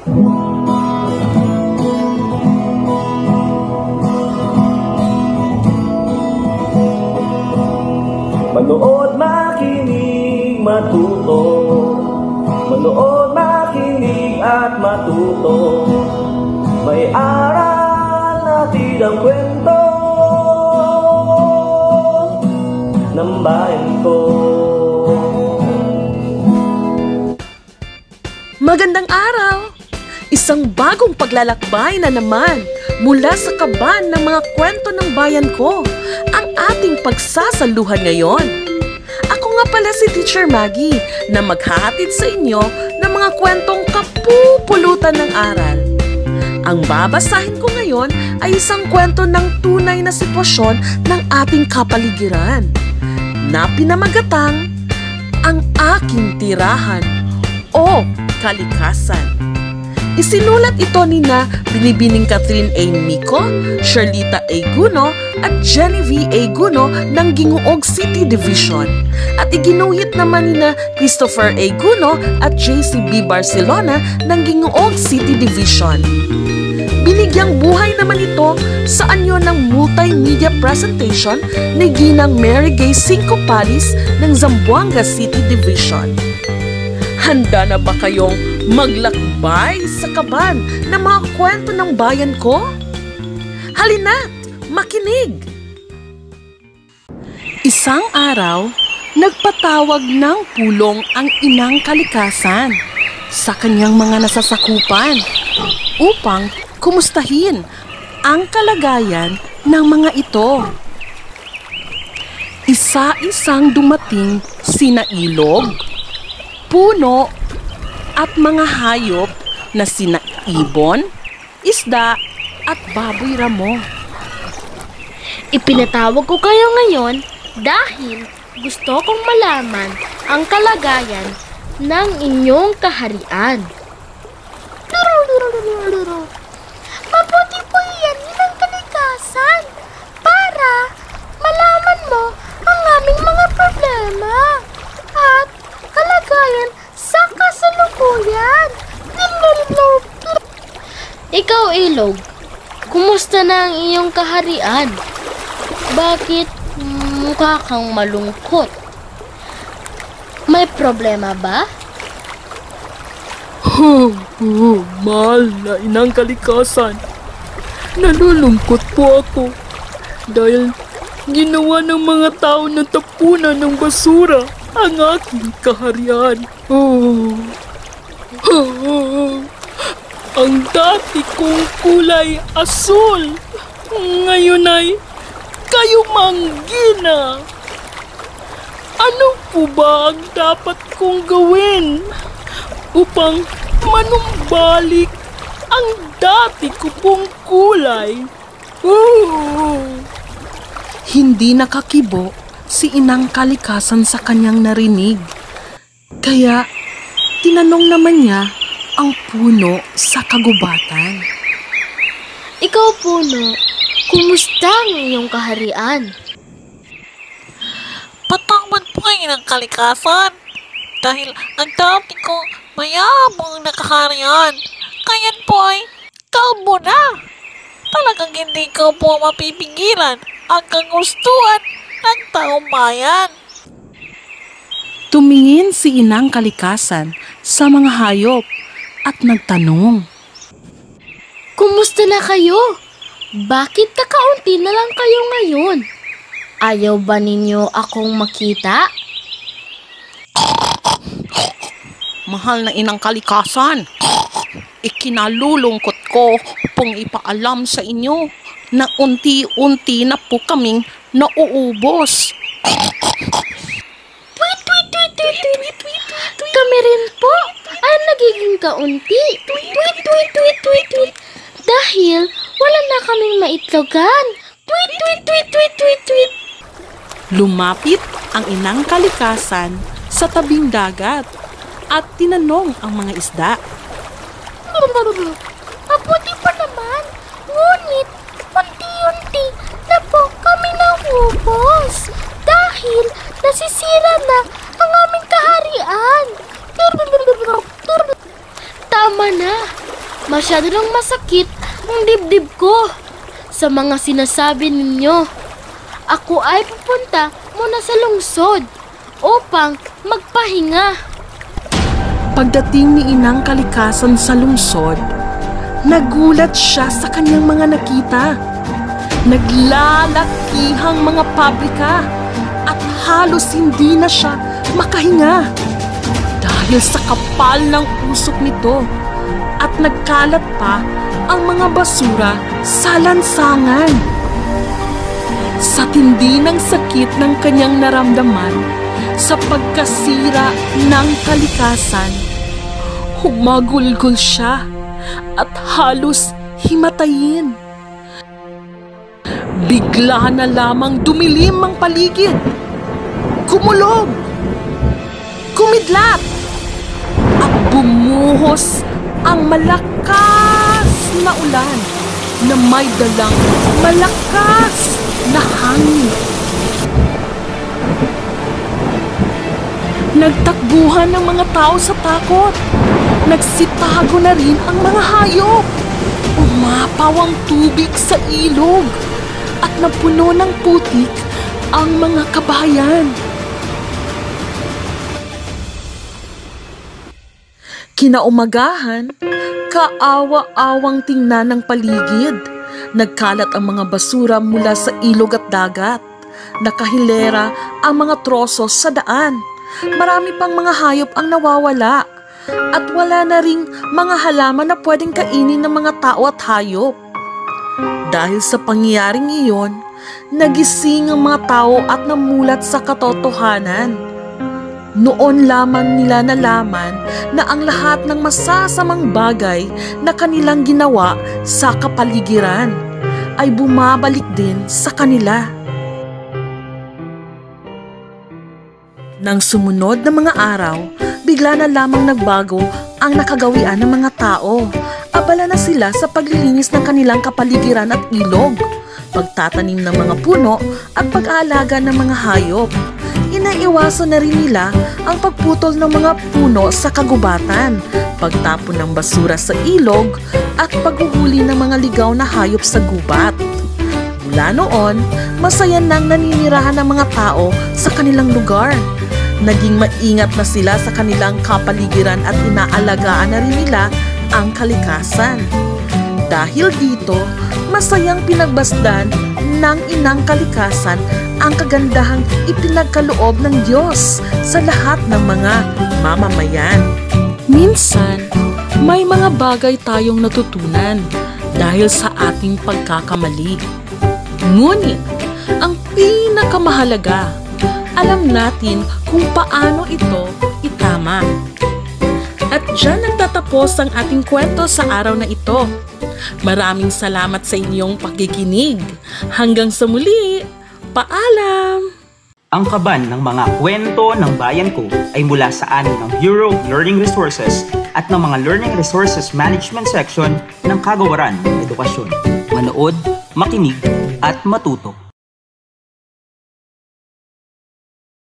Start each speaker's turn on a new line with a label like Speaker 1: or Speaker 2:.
Speaker 1: Manood, makinig, matuto. Manood, makinig at matuto. May aral natin ang kwento ng bayan ko.
Speaker 2: Magandang araw! Isang bagong paglalakbay na naman mula sa kaban ng mga kwento ng bayan ko ang ating pagsasaluhan ngayon. Ako nga pala si Teacher Maggie na maghahatid sa inyo ng mga kwentong kapupulutan ng aral. Ang babasahin ko ngayon ay isang kwento ng tunay na sitwasyon ng ating kapaligiran na pinamagatang Ang Aking Tirahan o Kalikasan. Isinulat ito nina Binibining Catherine A. Mico, Sherlita A. Guno at Genevieve A. Guno ng Gingoog City Division at iginuhit naman nina Christopher A. Guno at JCB Barcelona ng Gingoog City Division. Binigyang buhay naman ito sa anyo ng multimedia presentation ni Ginang Mary Gay Cinco Palis ng Zamboanga City Division. Handa na ba kayong maglakbay sa kaban ng mga kwento ng bayan ko? Halina't makinig! Isang araw, nagpatawag ng pulong ang Inang Kalikasan sa kanyang mga nasasakupan upang kumustahin ang kalagayan ng mga ito. Isa-isang dumating sina ilog, puno at mga hayop na sina ibon, isda at baboy ramo.
Speaker 3: Ipinatawag ko kayo ngayon dahil gusto kong malaman ang kalagayan ng inyong kaharian. Mabuti po yan, Inang Kalikasan, para malaman mo ang aming mga problema at kalagayan sa kasalukuyan. Ikaw, Ilog, kumusta na ang iyong kaharian? Bakit mukha kang malungkot? May problema ba?
Speaker 2: Mahal na Inang Kalikasan, nalulungkot po ako dahil ginawa ng mga tao ng tapunan ng basura ang aking kaharian. Ang dati kong kulay asul, ngayon ay kayumanggi na. Ano po ba ang dapat kong gawin upang manumbalik ang dati ko pong kulay? Hindi nakakibo si Inang Kalikasan sa kanyang narinig. Kaya tinanong naman niya ang puno sa kagubatan.
Speaker 3: Ikaw, puno, kumusta ang iyong kaharian?
Speaker 4: Patawad po kayo ng Kalikasan dahil ang dati ko mayabang na kaharian. Kayan po ay kalbo na. Talagang hindi ko po mapipigilan ang kagustuhan ng taong bayan.
Speaker 2: Tumingin si Inang Kalikasan sa mga hayop at nagtanong.
Speaker 3: Kumusta na kayo? Bakit kakaunti na lang kayo ngayon? Ayaw ba ninyo akong makita?
Speaker 2: Mahal na Inang Kalikasan, ikinalulungkot ko pong ipaalam sa inyo na unti-unti na po kaming nauubos.
Speaker 3: Kami rin po ay nagiging kaunti. Dahil wala na kaming maitlogan.
Speaker 2: Lumapit ang Inang Kalikasan sa tabing dagat at tinanong ang mga isda.
Speaker 3: Mabuti pa naman, ngunit unti-unti na po kami naubos dahil nasisira na ang aming kaharian. Tama na, Masyado nang masakit ang dibdib ko sa mga sinasabi ninyo. Ako ay pupunta muna sa lungsod upang magpahinga.
Speaker 2: Pagdating ni Inang Kalikasan sa lungsod, nagulat siya sa kanyang mga nakita. Naglalakihang mga pabrika at halos hindi na siya makahinga dahil sa kapal ng usok nito at nagkalat pa ang mga basura sa lansangan. Sa tindi ng sakit ng kanyang naramdaman sa pagkasira ng kalikasan, humagulgol siya at halos himatayin. Bigla na lamang dumilim ang paligid. Kumulog, kumidlat, at bumuhos ang malakas na ulan na may dalang malakas na hangin. Nagtakbuhan ng mga tao sa takot. Nagsitago na rin ang mga hayop. Umapaw ang tubig sa ilog at napuno ng putik ang mga kabayan. Kinaumagahan, kaawa-awang tingnan ng paligid. Nagkalat ang mga basura mula sa ilog at dagat. Nakahilera ang mga troso sa daan. Marami pang mga hayop ang nawawala. At wala na ring mga halaman na pwedeng kainin ng mga tao at hayop. Dahil sa pangyayaring iyon, nagising ang mga tao at namulat sa katotohanan. Noon lamang nila nalaman na ang lahat ng masasamang bagay na kanilang ginawa sa kapaligiran ay bumabalik din sa kanila. Nang sumunod na mga araw, bigla na lamang nagbago ang nakagawian ng mga tao. Abala na sila sa paglilinis ng kanilang kapaligiran at ilog, pagtatanim ng mga puno at pag-aalaga ng mga hayop. Inaiwasan na rin nila ang pagputol ng mga puno sa kagubatan, pagtapon ng basura sa ilog at paghuhuli ng mga ligaw na hayop sa gubat. Mula noon, masaya nang naninirahan ng mga tao sa kanilang lugar. Naging maingat na sila sa kanilang kapaligiran at inaalagaan na rin nila ang kalikasan. Dahil dito, masayang pinagbasdan ng Inang Kalikasan ang kagandahang ipinagkaloob ng Diyos sa lahat ng mga mamamayan. Minsan, may mga bagay tayong natutunan dahil sa ating pagkakamali. Ngunit, ang pinakamahalaga, alam natin kung paano ito itama. At dyan nagtatapos ang ating kwento sa araw na ito. Maraming salamat sa inyong pakikinig. Hanggang sa muli, paalam!
Speaker 5: Ang kaban ng mga kwento ng bayan ko ay mula sa amin ng Bureau of Learning Resources at ng mga Learning Resources Management Section ng Kagawaran ng Edukasyon. Manood, makinig, at matuto.